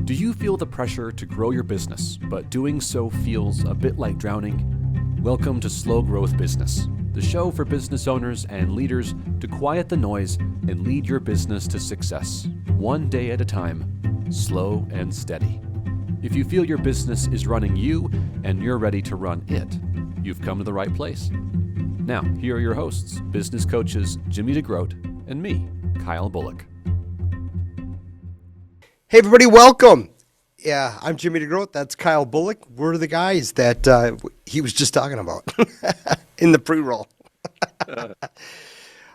Do you feel the pressure to grow your business, but doing so feels a bit like drowning? Welcome to Slow Growth Business, the show for business owners and leaders to quiet the noise and lead your business to success, one day at a time, slow and steady. If you feel your business is running you and you're ready to run it, you've come to the right place. Now, here are your hosts, business coaches Jimmy DeGroot and me, Kyle Bullock. Hey everybody, welcome. Yeah, I'm Jimmy DeGroot. That's Kyle Bullock. We're the guys that he was just talking about in the pre-roll.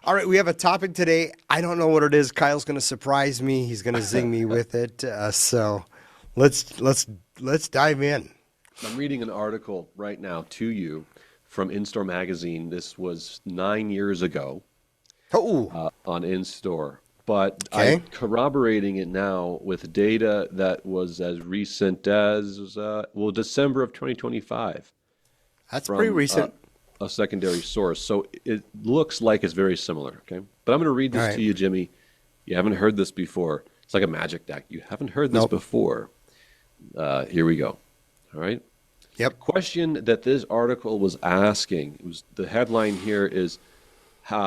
All right, we have a topic today. I don't know what it is. Kyle's going to surprise me. He's going to zing me with it. So let's dive in. I'm reading an article right now to you from In-Store Magazine. This was 9 years ago on In-Store. But okay. I'm corroborating it now with data that was as recent as, December of 2025. That's pretty recent. A secondary source. So it looks like it's very similar, okay? But I'm going to read this to you, Jimmy. You haven't heard this before. It's like a magic deck. You haven't heard this before. Here we go. All right? Yep. The question that this article was asking, the headline here is,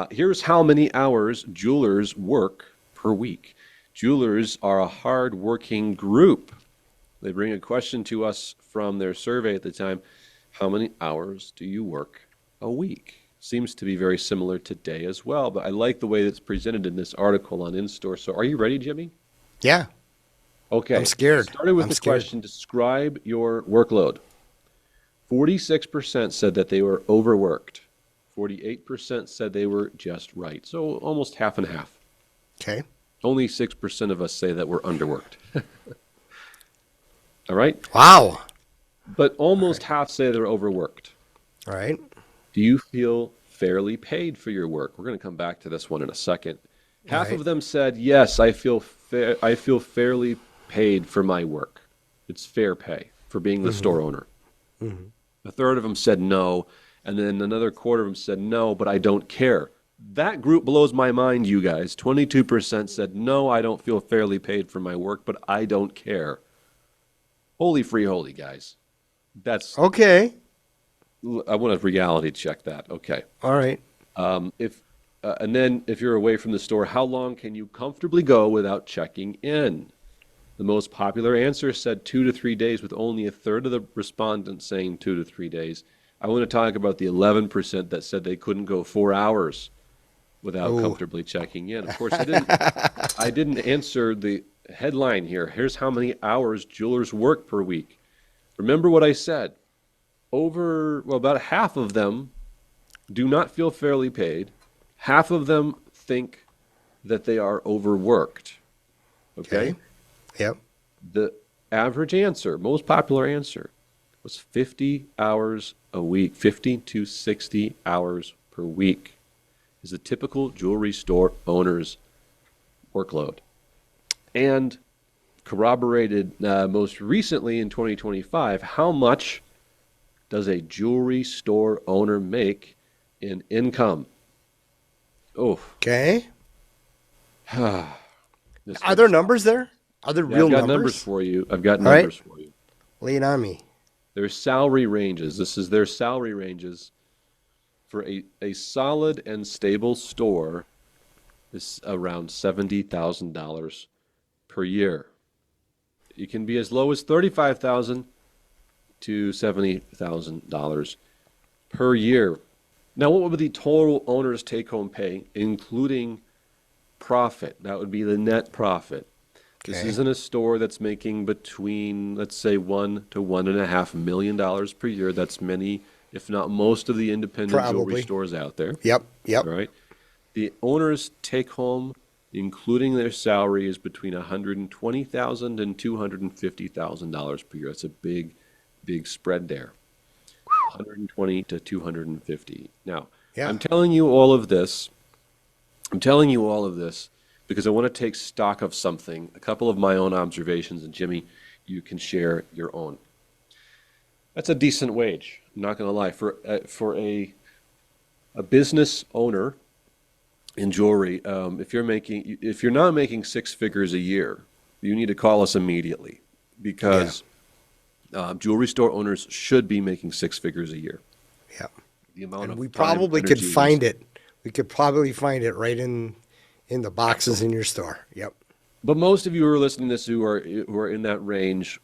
here's how many hours jewelers work per week. Jewelers are a hard-working group. They bring a question to us from their survey at the time. How many hours do you work a week? Seems to be very similar today as well, but I like the way that's presented in this article on In-Store. So are you ready, Jimmy? Yeah. Okay. I'm scared. Started with the question, describe your workload. 46% said that they were overworked. 48% said they were just right. So almost half and half. Okay. Only 6% of us say that we're underworked. All right? Wow. But almost half say they're overworked. All right. Do you feel fairly paid for your work? We're going to come back to this one in a second. Half of them said, yes, I feel fairly paid for my work. It's fair pay for being the store owner. Mm-hmm. A third of them said no. And then another quarter of them said, no, but I don't care. That group blows my mind, you guys. 22% said, no, I don't feel fairly paid for my work, but I don't care. Holy free holy, guys. That's okay. I want to reality check that. Okay. All right. And then if you're away from the store, how long can you comfortably go without checking in? The most popular answer said 2 to 3 days, with only a third of the respondents saying 2 to 3 days. I want to talk about the 11% that said they couldn't go 4 hours without comfortably checking in. Of course, I didn't answer the headline here. Here's how many hours jewelers work per week. Remember what I said. About half of them do not feel fairly paid. Half of them think that they are overworked. Okay? Yep. The average answer, most popular answer, was 50 hours a week. 50 to 60 hours per week is the typical jewelry store owner's workload. And corroborated most recently in 2025, how much does a jewelry store owner make in income? Oh. Okay. Are there numbers there? Are there real numbers? I've got numbers for you. I've got numbers for you. Lay it on me. Their salary ranges. This is their salary ranges for a solid and stable store is around $70,000 per year. It can be as low as $35,000 to $70,000 per year. Now, what would be the total owner's take-home pay, including profit? That would be the net profit. Okay. This isn't a store that's making between, let's say, $1 to $1.5 million per year. That's many, if not most, of the independent jewelry stores out there. Yep. All right. The owner's take-home, including their salary, is between $120,000 and $250,000 per year. That's a big spread there. 120 to 250. Now, I'm telling you all of this because I want to take stock of something, a couple of my own observations, and Jimmy, you can share your own. That's a decent wage. I'm not going to lie. For a business owner in jewelry, if you're not making six figures a year, you need to call us immediately. because jewelry store owners should be making six figures a year. Yeah. The amount And of we time, probably could energy, find it. We could probably find it right in the boxes in your store. Yep. But most of you who are listening to this who are in that range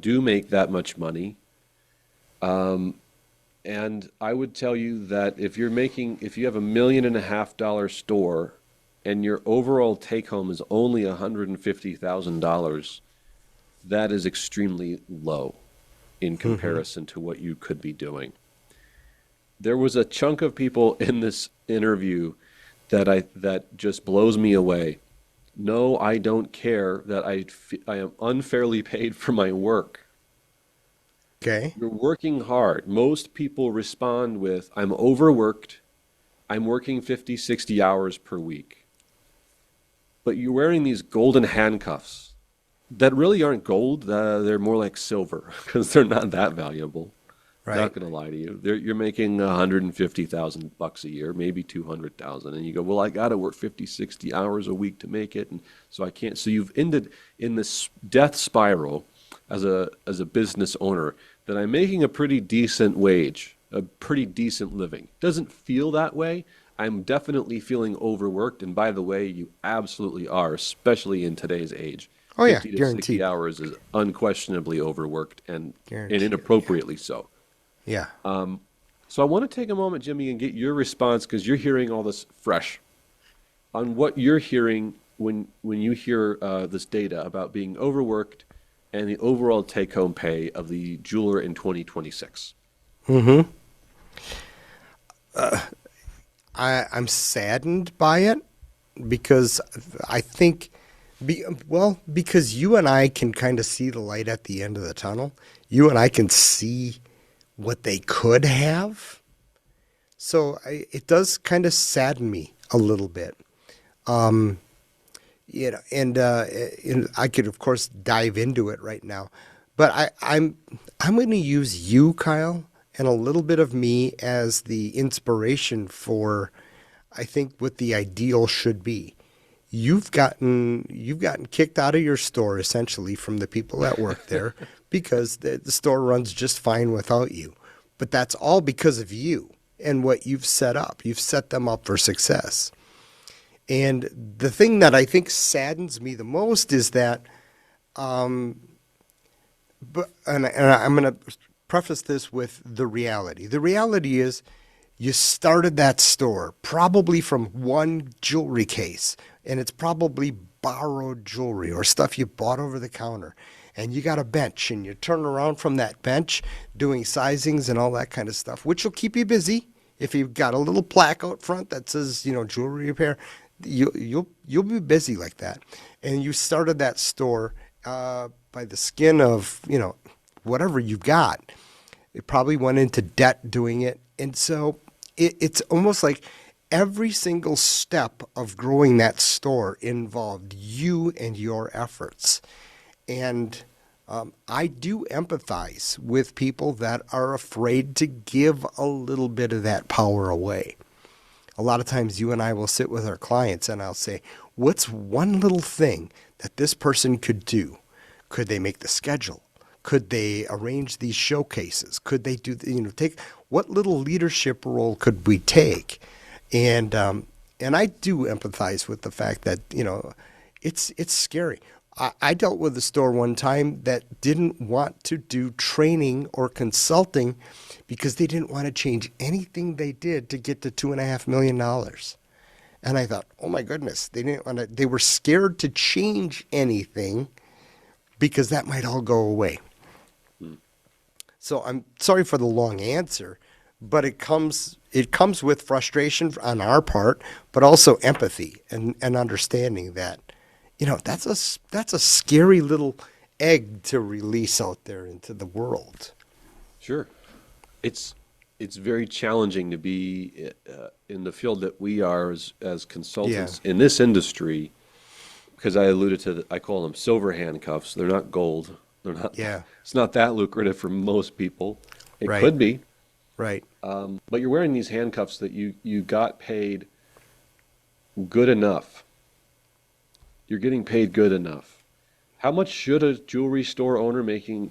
do make that much money. And I would tell you that if you have $1.5 million store and your overall take home is only $150,000, that is extremely low in comparison to what you could be doing. There was a chunk of people in this interview that just blows me away. No, I don't care that I am unfairly paid for my work. Okay. You're working hard. Most people respond with, I'm overworked. I'm working 50, 60 hours per week. But you're wearing these golden handcuffs that really aren't gold. They're more like silver because they're not that valuable. Right. Not going to lie to you. You're making $150,000 a year, maybe 200,000, and you go, well, I got to work 50, 60 hours a week to make it, and so I can't. So you've ended in this death spiral as a business owner that I'm making a pretty decent wage, a pretty decent living. Doesn't feel that way. I'm definitely feeling overworked, and by the way, you absolutely are, especially in today's age. Oh yeah, 50 to guaranteed. 60 hours is unquestionably overworked and Guaranteed, inappropriately so. Yeah. So I want to take a moment, Jimmy, and get your response because you're hearing all this fresh on what you're hearing when you hear this data about being overworked and the overall take-home pay of the jeweler in 2026. I'm saddened by it because I think, because you and I can kind of see the light at the end of the tunnel. You and I can see what they could have. So it does kind of sadden me a little bit. And I could, of course, dive into it right now. But I'm going to use you, Kyle, and a little bit of me as the inspiration for, I think, what the ideal should be. You've gotten kicked out of your store essentially from the people that work there because the store runs just fine without you. But that's all because of you and what you've set up. You've set them up for success. And the thing that I think saddens me the most is that, and I'm going to preface this with the reality. The reality is you started that store probably from one jewelry case, and it's probably borrowed jewelry or stuff you bought over the counter. And you got a bench, and you turn around from that bench doing sizings and all that kind of stuff, which will keep you busy. If you've got a little plaque out front that says, jewelry repair, you'll be busy like that. And you started that store by the skin of, whatever you've got. It probably went into debt doing it. And so it's almost like every single step of growing that store involved you and your efforts. And I do empathize with people that are afraid to give a little bit of that power away. A lot of times you and I will sit with our clients and I'll say, what's one little thing that this person could do? Could they make the schedule? Could they arrange these showcases? Could they do, take what little leadership role could we take? And I do empathize with the fact that, it's scary. I dealt with a store one time that didn't want to do training or consulting because they didn't want to change anything they did to get to $2.5 million. And I thought, oh my goodness, they were scared to change anything because that might all go away. So I'm sorry for the long answer, but it comes with frustration on our part, but also empathy and understanding that, that's a scary little egg to release out there into the world. Sure. It's very challenging to be in the field that we are as consultants in this industry, because I alluded to, I call them silver handcuffs. They're not gold. They're not. Yeah. It's not that lucrative for most people. It Right. could be. Right. But you're wearing these handcuffs that you got paid good enough. You're getting paid good enough. How much should a jewelry store owner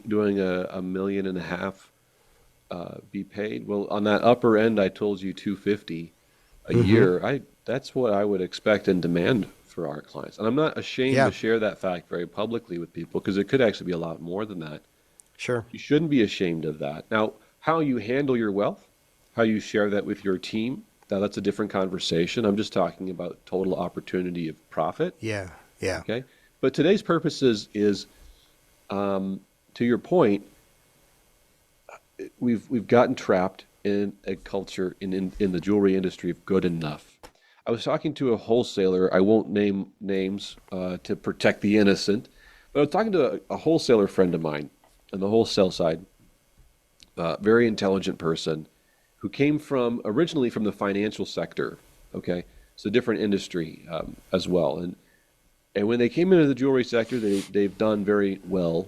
doing a million and a half be paid? Well, on that upper end, I told you 250 a Mm-hmm. year. I That's what I would expect and demand for our clients. And I'm not ashamed to Yeah, share that fact very publicly with people because it could actually be a lot more than that. sure. You shouldn't be ashamed of that. Now, how you handle your wealth, how you share that with your team, now that's a different conversation. I'm just talking about total opportunity of profit. Yeah, yeah. Okay. But today's purpose is to your point, we've gotten trapped in a culture in the jewelry industry of good enough. I was talking to a wholesaler. I won't name names to protect the innocent, but I was talking to a wholesaler friend of mine on the wholesale side, very intelligent person who came from originally from the financial sector. Okay, so different industry as well, and when they came into the jewelry sector, they've done very well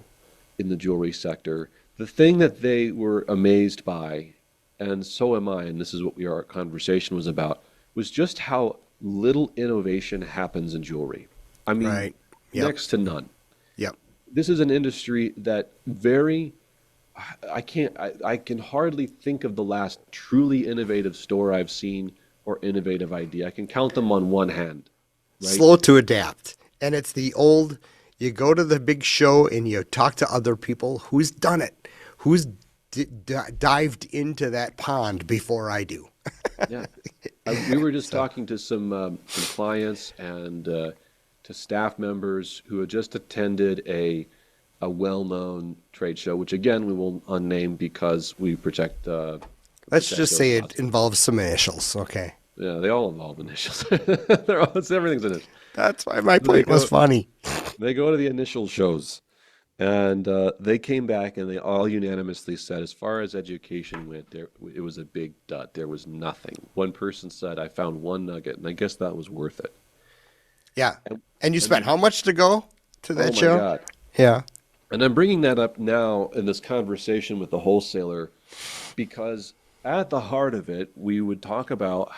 in the jewelry sector. The thing that they were amazed by, and so am I, and this is what our conversation was about, was just how little innovation happens in jewelry. I mean, Right. Yep. next to none. Yep. This is an industry that I can hardly think of the last truly innovative store I've seen or innovative idea. I can count them on one hand, right? Slow to adapt. And it's the old, you go to the big show and you talk to other people who's done it, who's dived into that pond before I do. Yeah. We were just So, talking to some clients and to staff members who had just attended a well-known trade show, which again we will unname because we let's protect just those say it thoughts. involves some initials. Okay. Yeah, they all involve initials. Everything's in it. That's why my They point was go funny. they go to the initial shows, and they came back and they all unanimously said, as far as education went, it was a big dud. There was nothing. One person said, "I found one nugget, and I guess that was worth it." Yeah. And, And you and spent then, how much to go to oh that my show? God. Yeah. And I'm bringing that up now in this conversation with the wholesaler because at the heart of it, we would talk about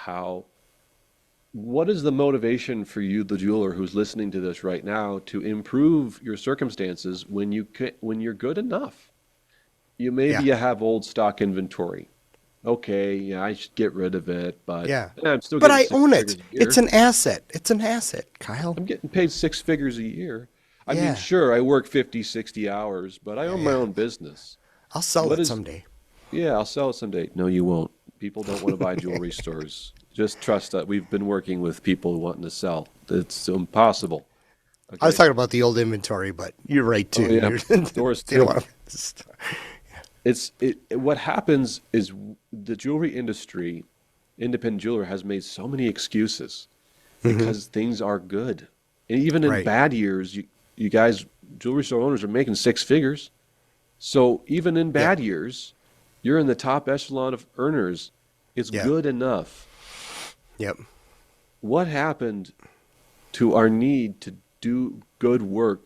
what is the motivation for you, the jeweler who's listening to this right now, to improve your circumstances when you're good enough? Maybe Yeah. you have old stock inventory. Okay, yeah, I should get rid of it, but Yeah. I'm still But getting I six own it. figures a It's year. an asset. It's an asset, Kyle. I'm getting paid six figures a year. I mean, Yeah. sure, I work 50, 60 hours, but I Yeah. own my Yeah. own business. I'll sell What it is someday. Yeah, I'll sell it someday. No, you won't. People don't want to buy jewelry stores. Just trust that we've been working with people wanting to sell. It's impossible. I was Okay. talking about the old inventory, but you're right Oh too. yeah, stores They don't too. want to. What happens is the jewelry industry, independent jeweler has made so many excuses Hmm. because things are good. And even in Right. bad years, you guys, jewelry store owners are making six figures. So even in Yeah. bad years, you're in the top echelon of earners. It's Yeah. good enough. Yep. What happened to our need to do good work,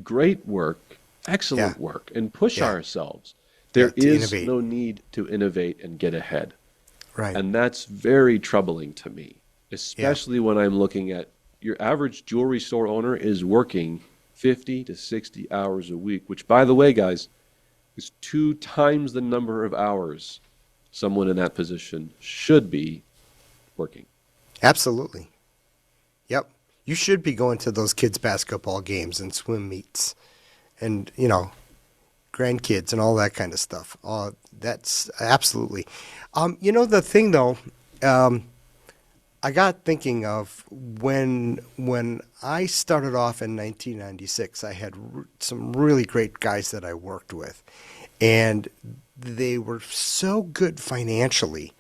great work, Yeah. excellent work, and push Yeah. ourselves? Yeah. There To is innovate. no need to innovate and get ahead. Right. And that's very troubling to me, Yeah. especially when I'm looking at your average jewelry store owner is working 50 to 60 hours a week, which, by the way, guys, is two times the number of hours someone in that position should be working. Absolutely. Yep. You should be going to those kids' basketball games and swim meets and, grandkids and all that kind of stuff. That's absolutely. The thing though, um, I got thinking of when I started off in 1996, I had some really great guys that I worked with, and they were so good financially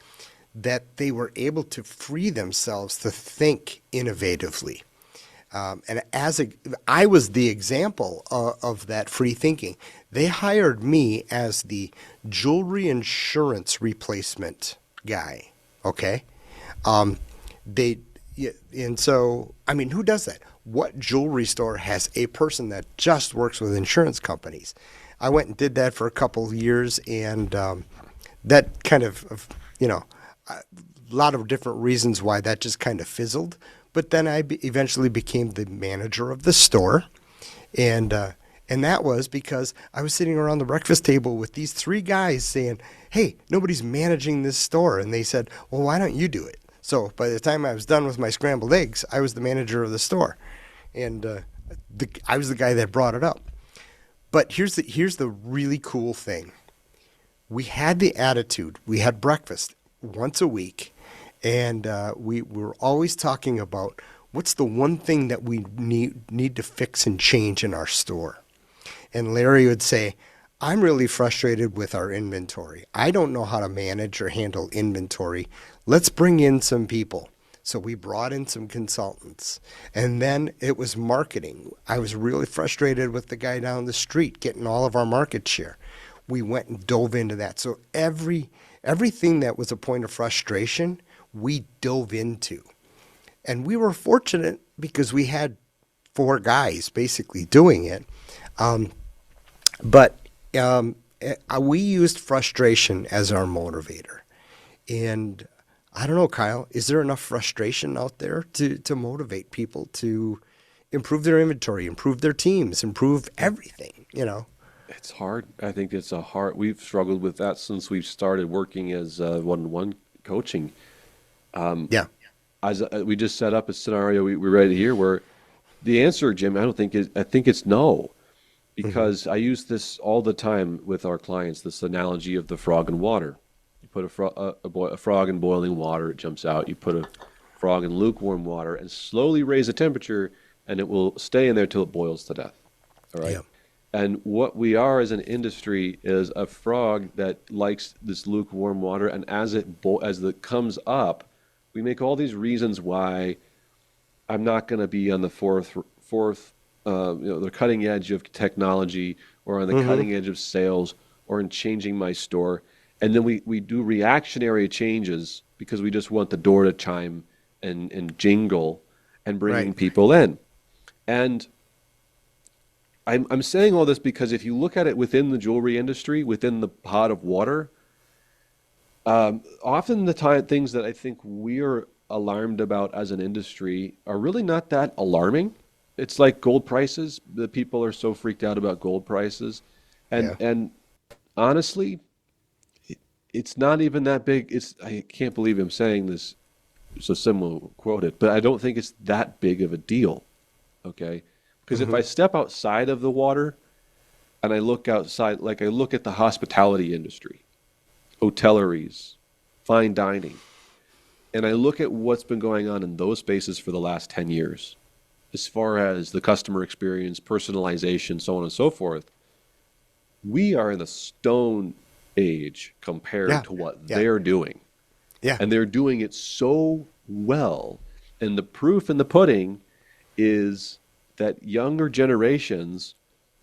that they were able to free themselves to think innovatively. And I was the example of that free thinking. They hired me as the jewelry insurance replacement guy. Okay, um, they yeah, and so I mean, who does that? What jewelry store has a person that just works with insurance companies? I went and did that for a couple of years, and that kind of a lot of different reasons why that just kind of fizzled. But then eventually became the manager of the store, and And that was because I was sitting around the breakfast table with these three guys saying, hey, nobody's managing this store. And they said, well, why don't you do it? So by the time I was done with my scrambled eggs, I was the manager of the store. And I was the guy that brought it up. But here's the really cool thing. We had the attitude. We had breakfast once a week. And we were always talking about what's the one thing that we need to fix and change in our store. And Larry would say, I'm really frustrated with our inventory. I don't know how to manage or handle inventory. Let's bring in some people. So we brought in some consultants. And then it was marketing. I was really frustrated with the guy down the street getting all of our market share. We went and dove into that. So everything that was a point of frustration, we dove into. And we were fortunate because we had 4 guys basically doing it. But we used frustration as our motivator. And I don't know, Kyle, is there enough frustration out there to motivate people to improve their inventory, improve their teams, improve everything, It's hard. I think we've struggled with that since we've started working as one-on-one coaching. Yeah. As we just set up a scenario we're ready to hear where the answer, Jim, I think it's no. Because I use this all the time with our clients, this analogy of the frog in water. You put a frog in boiling water, it jumps out. You put a frog in lukewarm water and slowly raise the temperature, and it will stay in there till it boils to death. All right? Yeah. And what we are as an industry is a frog that likes this lukewarm water, and as it comes up, we make all these reasons why I'm not going to be on the fourth the cutting edge of technology or on the cutting edge of sales or in changing my store. And then we do reactionary changes because we just want the door to chime and jingle and bringing people in. And I'm saying all this because if you look at it within the jewelry industry, within the pot of water, often the things that I think we're alarmed about as an industry are really not that alarming. It's like gold prices. The people are so freaked out about gold prices. And honestly, it's not even that big. I can't believe I'm saying this, so someone will quote it, but I don't think it's that big of a deal, okay? Because if I step outside of the water and I look outside, like I look at the hospitality industry, hoteleries, fine dining, and I look at what's been going on in those spaces for the last 10 years, as far as the customer experience, personalization, so on and so forth, we are in the stone age compared to what they're doing. Yeah. And they're doing it so well. And the proof in the pudding is that younger generations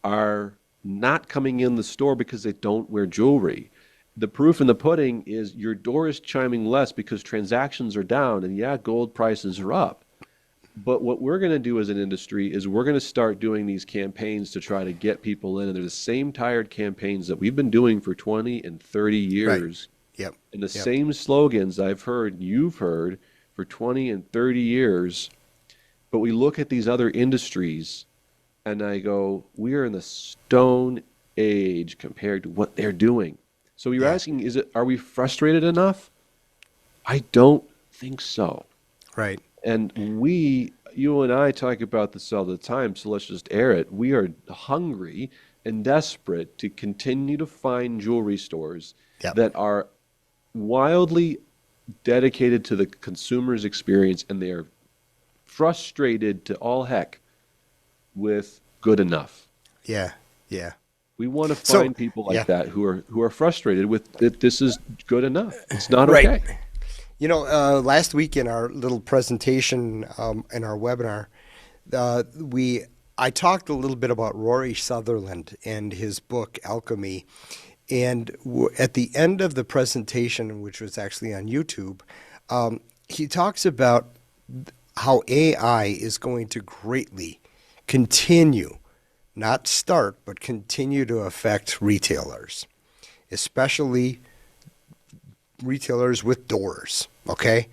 are not coming in the store because they don't wear jewelry. The proof in the pudding is your door is chiming less because transactions are down, and gold prices are up. But what we're going to do as an industry is we're going to start doing these campaigns to try to get people in. And they're the same tired campaigns that we've been doing for 20 and 30 years. Right. Yep. And the same slogans I've heard, you've heard, for 20 and 30 years. But we look at these other industries and I go, we are in the stone age compared to what they're doing. So you're asking, are we frustrated enough? I don't think so. Right. And you and I talk about this all the time, so let's just air it. We are hungry and desperate to continue to find jewelry stores that are wildly dedicated to the consumer's experience, and they are frustrated to all heck with good enough. Yeah. We want to find people like that who are frustrated with that this is good enough. It's not okay. Last week in our little presentation in our webinar, I talked a little bit about Rory Sutherland and his book Alchemy. And at the end of the presentation, which was actually on YouTube, he talks about how AI is going to greatly continue, not start, but continue to affect retailers, especially retailers with doors, okay?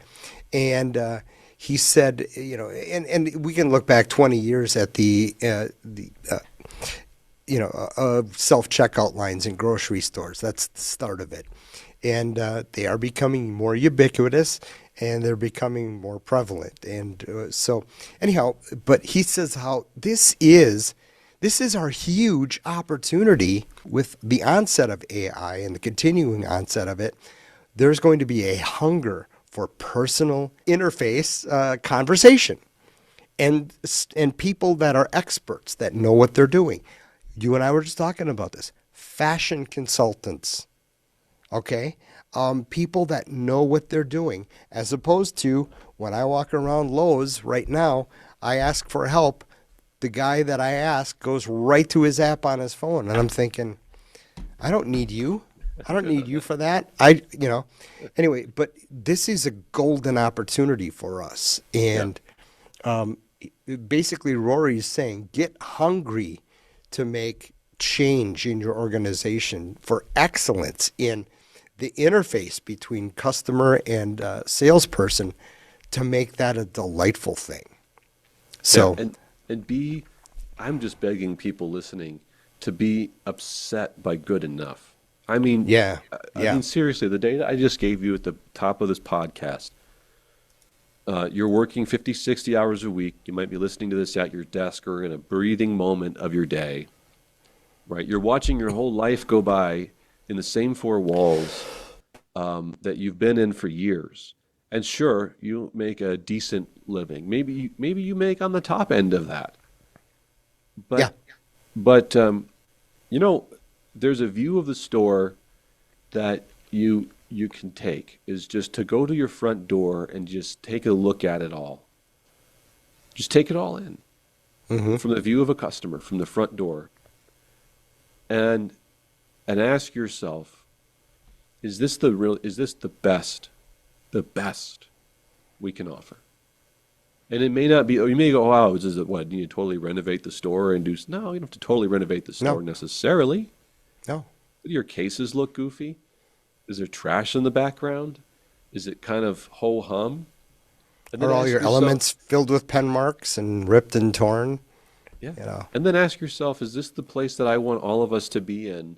And he said, and we can look back 20 years at self-checkout lines in grocery stores. That's the start of it. And they are becoming more ubiquitous, and they're becoming more prevalent. And so anyhow, but he says how this is our huge opportunity with the onset of AI and the continuing onset of it. There's going to be a hunger for personal interface conversation and people that are experts that know what they're doing. You and I were just talking about this. Fashion consultants, okay? People that know what they're doing, as opposed to when I walk around Lowe's right now, I ask for help. The guy that I ask goes right to his app on his phone, and I'm thinking, I don't need you. I don't need you for that. Anyway, but this is a golden opportunity for us. And basically Rory is saying, get hungry to make change in your organization for excellence in the interface between customer and salesperson to make that a delightful thing. So, I'm just begging people listening to be upset by good enough. I mean, I mean, seriously, the data I just gave you at the top of this podcast, you're working 50, 60 hours a week. You might be listening to this at your desk or in a breathing moment of your day, right? You're watching your whole life go by in the same four walls that you've been in for years. And sure, you make a decent living. Maybe you make on the top end of that. But there's a view of the store that you can take, is just to go to your front door and just take a look at it all. Just take it all in from the view of a customer, from the front door, and ask yourself, is this the best we can offer? And it may not be. You may go, "Wow, is it what? Do you totally renovate the store and do?" No, you don't have to totally renovate the store necessarily. No. Do your cases look goofy? Is there trash in the background? Is it kind of ho hum? Are all your elements filled with pen marks and ripped and torn? Yeah. And then ask yourself, is this the place that I want all of us to be in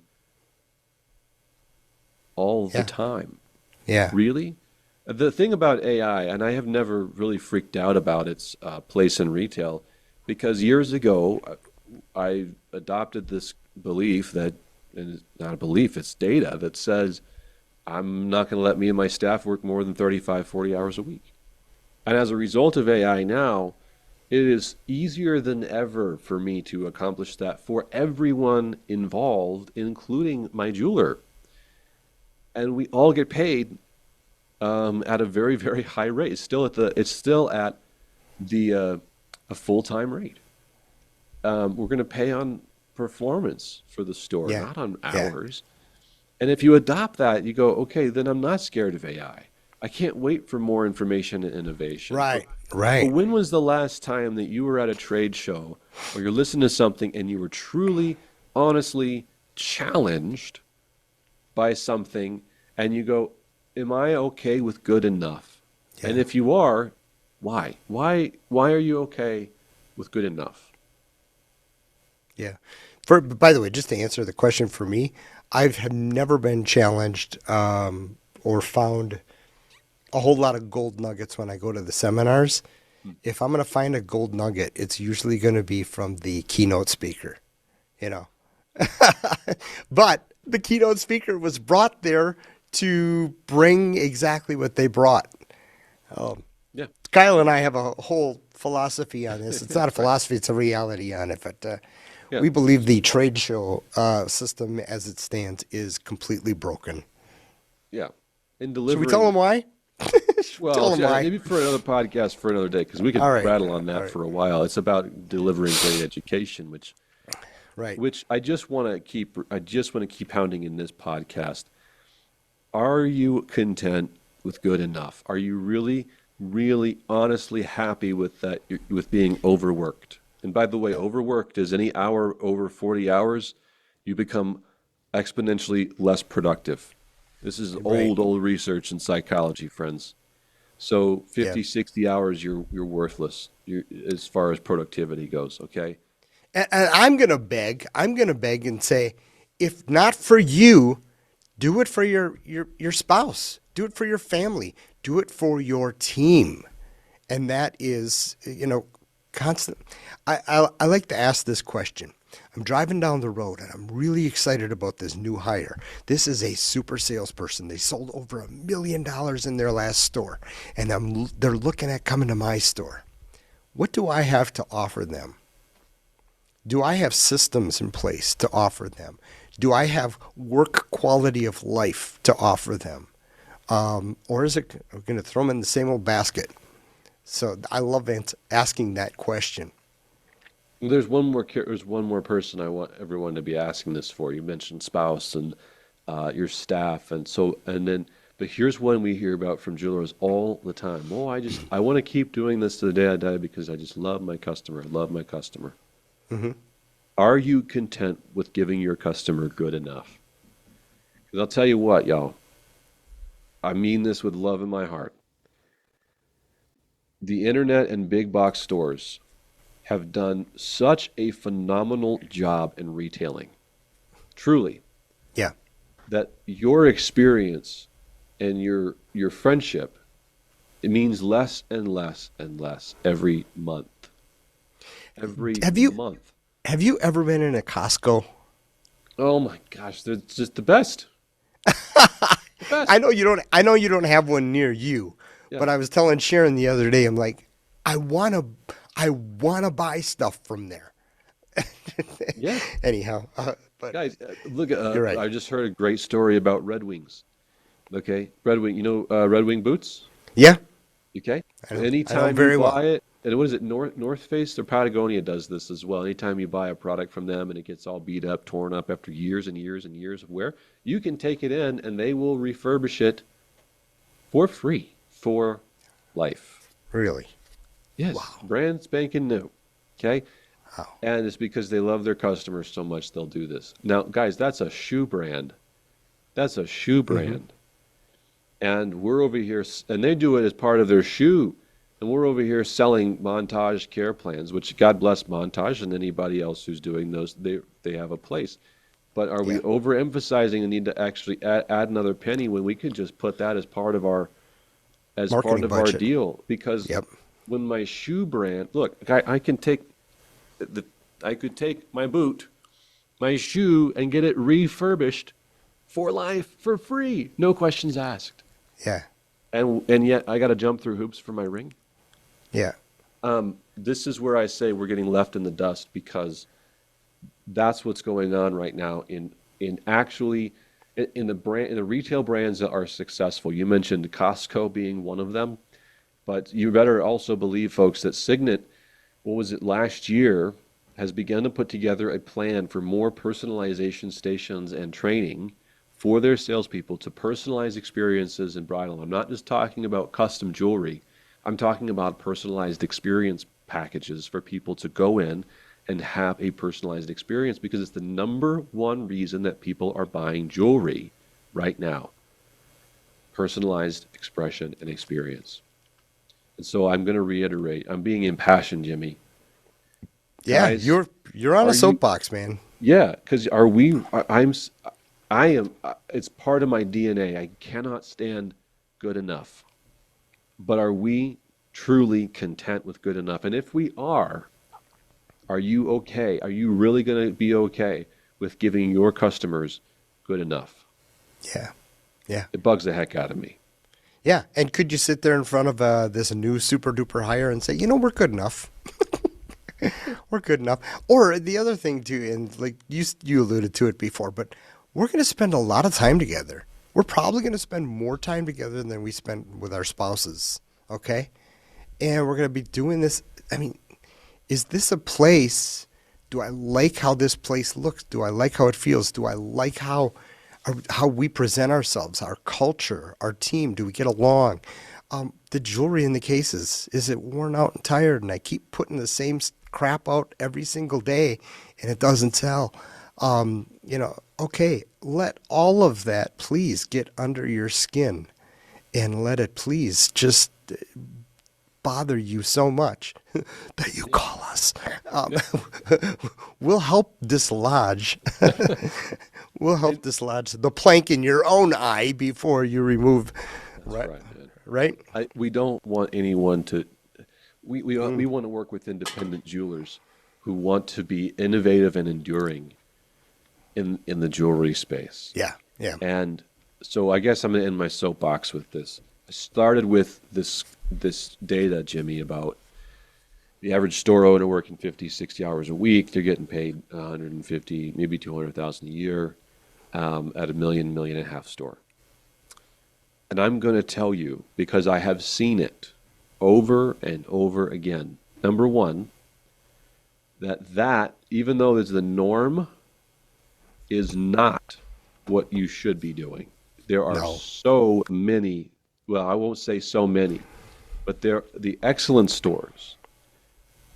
all the time? Yeah. Really? The thing about AI, and I have never really freaked out about its place in retail, because years ago I adopted this belief that, and it's not a belief, it's data that says I'm not going to let me and my staff work more than 35, 40 hours a week. And as a result of AI now, it is easier than ever for me to accomplish that for everyone involved, including my jeweler. And we all get paid at a very, very high rate. It's still at a full-time rate. We're going to pay on performance for the store, not on hours. And if you adopt that, you go, okay, then I'm not scared of AI. I can't wait for more information and innovation. Right. But when was the last time that you were at a trade show or you're listening to something and you were truly, honestly challenged by something and you go, am I okay with good enough? Yeah. And if you are, why? Why are you okay with good enough? Yeah. By the way, just to answer the question for me, I've never been challenged or found a whole lot of gold nuggets when I go to the seminars. If I'm going to find a gold nugget, it's usually going to be from the keynote speaker, But the keynote speaker was brought there to bring exactly what they brought. Kyle and I have a whole philosophy on this. It's not a philosophy, it's a reality on it. But we believe the trade show system as it stands is completely broken. Yeah. Should we tell them why? Well, maybe for another podcast for another day, because we could rattle on that for a while. It's about delivering great education, which I just want to keep pounding in this podcast. Are you content with good enough? Are you really, really, honestly happy with that? With being overworked? And by the way, overworked is any hour over 40 hours, you become exponentially less productive. This is old research in psychology, friends. So 50, 60 hours, you're worthless as far as productivity goes, okay? And I'm going to beg. I'm going to beg and say, if not for you, do it for your spouse. Do it for your family. Do it for your team. And that is, constant. I like to ask this question. I'm driving down the road and I'm really excited about this new hire. This is a super salesperson. They sold over $1 million in their last store, and they're looking at coming to my store. What do I have to offer them? Do I have systems in place to offer them? Do I have work quality of life to offer them? Or is it I'm going to throw them in the same old basket? So I love asking that question. There's one more person I want everyone to be asking this for. You mentioned spouse and your staff, but here's one we hear about from jewelers all the time. Oh, I want to keep doing this to the day I die because I just love my customer. I love my customer. Mm-hmm. Are you content with giving your customer good enough? Because I'll tell you what, y'all. I mean this with love in my heart. The internet and big box stores have done such a phenomenal job in retailing, truly, Yeah. that your experience and your friendship, it means less and less and less every month. Every month. Have you ever been in a Costco? Oh my gosh, they're just the best. The best. I know you don't have one near you, Yeah. but I was telling Sharon the other day, I'm like, I wanna buy stuff from there. Yeah. Anyhow, but Guys, look at you're right. I just heard a great story about Red Wings. Okay, Red Wing, Red Wing boots. Yeah, Okay, I know anytime very you well. buy it, and what is it? North Face or Patagonia does this as well. Anytime you buy a product from them and it gets all beat up, torn up after years and years and years of wear, you can take it in and they will refurbish it for free for life. Really. Yes, Wow. brand spanking new. Okay, Wow. and it's because they love their customers so much they'll do this. Now, guys, that's a shoe brand. That's a shoe brand. And we're over here, and they do it as part of their shoe. And we're over here selling Montage care plans, which God bless Montage and anybody else who's doing those. They have a place. But are we Yeah. overemphasizing the need to actually add another penny when we could just put that as part of our Marketing our budget. deal? Because Yep. when my shoe brand, look, I can take I could take my boot, my shoe, and get it refurbished for life for free, no questions asked. Yeah. And yet I got to jump through hoops for my ring. Yeah. This is where I say we're getting left in the dust because that's what's going on right now in the retail brands that are successful. You mentioned Costco being one of them, but you better also believe, folks, that Signet, what was it, last year, has begun to put together a plan for more personalization stations and training for their salespeople to personalize experiences in bridal. I'm not just talking about custom jewelry. I'm talking about personalized experience packages for people to go in and have a personalized experience because it's the number one reason that people are buying jewelry right now. Personalized expression and experience. And so I'm going to reiterate, I'm being impassioned, Jimmy. Yeah. Guys, You're on are a you- soapbox, man. Yeah, because it's part of my DNA. I cannot stand good enough. But are we truly content with good enough? And if we are you okay? Are you really going to be okay with giving your customers good enough? Yeah. Yeah. It bugs the heck out of me. Yeah. And could you sit there in front of this new super duper hire and say, we're good enough. We're good enough. Or the other thing too, and like you alluded to it before, but we're going to spend a lot of time together. We're probably going to spend more time together than we spend with our spouses. Okay. And we're going to be doing this. I mean, is this a place? Do I like how this place looks? Do I like how it feels? Do I like how we present ourselves, our culture, our team? Do we get along? The jewelry in the cases, is it worn out and tired? And I keep putting the same crap out every single day and it doesn't sell. Okay, let all of that please get under your skin and let it please just bother you so much that you call us. we'll help dislodge. We'll help dislodge the plank in your own eye before you remove. That's right, man. Right. We don't want anyone to. We want to work with independent jewelers who want to be innovative and enduring in the jewelry space. Yeah. Yeah. And so I guess I'm going to end my soapbox with this. I started with this data, Jimmy, about the average store owner working 50, 60 hours a week. They're getting paid 150, maybe 200,000 a year at $1 million, $1.5 million store. And I'm going to tell you, because I have seen it over and over again. Number one, that even though it's the norm, is not what you should be doing. There are so many, well, I won't say so many, but the excellent stores,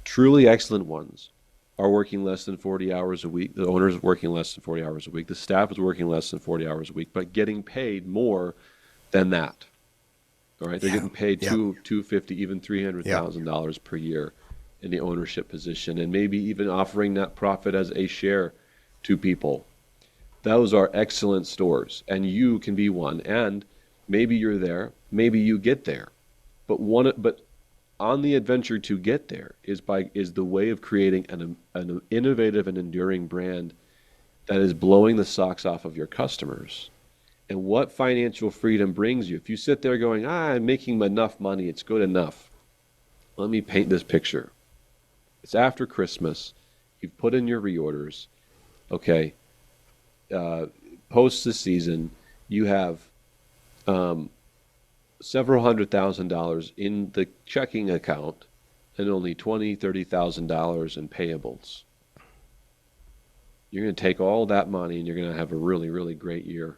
truly excellent ones, are working less than 40 hours a week. The owner is working less than 40 hours a week. The staff is working less than 40 hours a week, but getting paid more than that. All right, they're getting paid $250, even $300,000 per year in the ownership position, and maybe even offering that profit as a share to people. Those are excellent stores, and you can be one. And maybe you're there, maybe you get there, but on the adventure to get there is the way of creating an innovative and enduring brand that is blowing the socks off of your customers. And what financial freedom brings you? If you sit there going, I'm making enough money, it's good enough. Let me paint this picture. It's after Christmas. You've put in your reorders. Okay. Post the season, you have several $100,000 in the checking account and only $20,000, $30,000 in payables. You're going to take all that money and you're going to have a really, really great year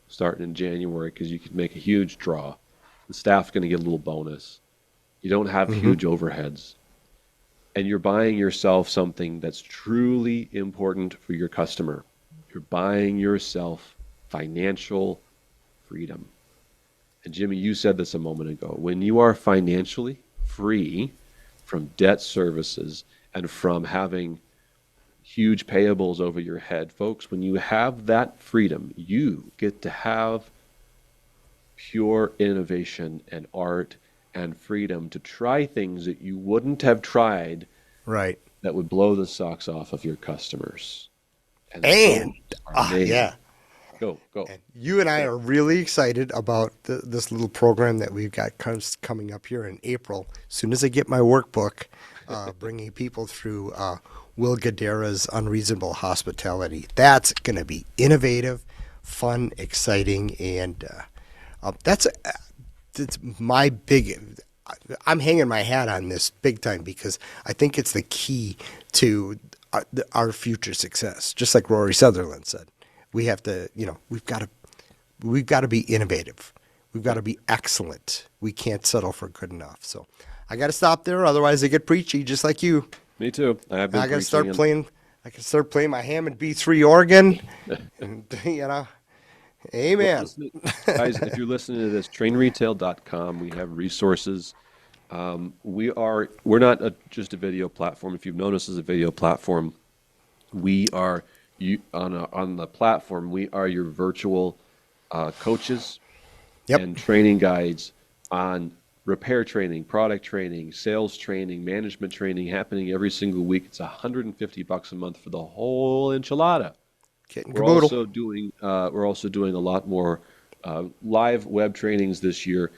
starting in January because you could make a huge draw. The staff's going to get a little bonus. You don't have huge overheads. And you're buying yourself something that's truly important for your customer. You're buying yourself financial freedom. And Jimmy, you said this a moment ago. When you are financially free from debt services and from having huge payables over your head, folks, when you have that freedom, you get to have pure innovation and art and freedom to try things that you wouldn't have tried that would blow the socks off of your customers. And Go. And you and I are really excited about this little program that we've got coming up here in April. As soon as I get my workbook, bringing people through Will Guidera's Unreasonable Hospitality. That's going to be innovative, fun, exciting, and that's my big. I'm hanging my hat on this big time because I think it's the key to our future success. Just like Rory Sutherland said, we have to, we've got to be innovative. We've got to be excellent. We can't settle for good enough. So I got to stop there. Otherwise, I get preachy, just like you. Me too. I got to start playing. I can start playing my Hammond B3 organ, and amen. Guys, if you're listening to this, trainretail.com. We have resources. We're not just a video platform. If you've known us as a video platform, we are on the platform. We are your virtual coaches and training guides on repair training, product training, sales training, management training happening every single week. It's $150 a month for the whole enchilada. We're also doing a lot more live web trainings this year.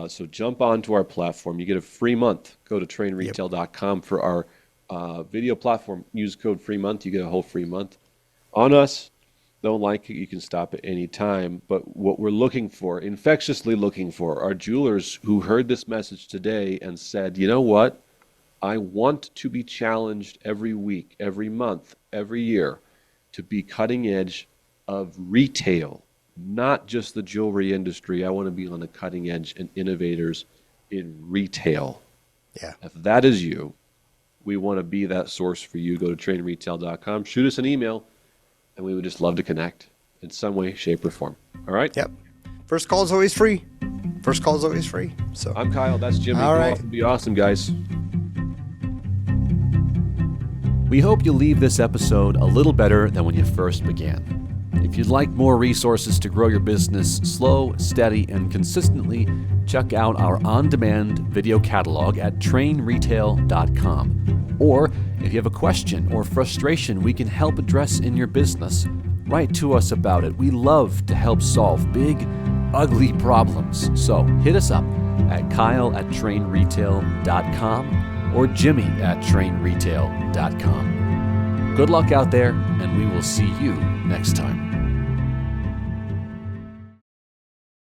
So jump onto our platform. You get a free month. Go to trainretail.com for our video platform. Use code free month. You get a whole free month on us. Don't like it, you can stop at any time. But what we're looking for, infectiously looking for, are jewelers who heard this message today and said, you know what? I want to be challenged every week, every month, every year to be cutting edge of retail, not just the jewelry industry. I want to be on the cutting edge and innovators in retail. Yeah. If that is you, we want to be that source for you. Go to trainretail.com, shoot us an email, and we would just love to connect in some way, shape, or form. All right? Yep. First call is always free. So I'm Kyle. That's Jimmy. All right. Be awesome, guys. We hope you leave this episode a little better than when you first began. If you'd like more resources to grow your business slow, steady, and consistently, check out our on-demand video catalog at trainretail.com. Or if you have a question or frustration we can help address in your business, write to us about it. We love to help solve big, ugly problems. So hit us up at kyle@trainretail.com or jimmy@trainretail.com. Good luck out there, and we will see you next time.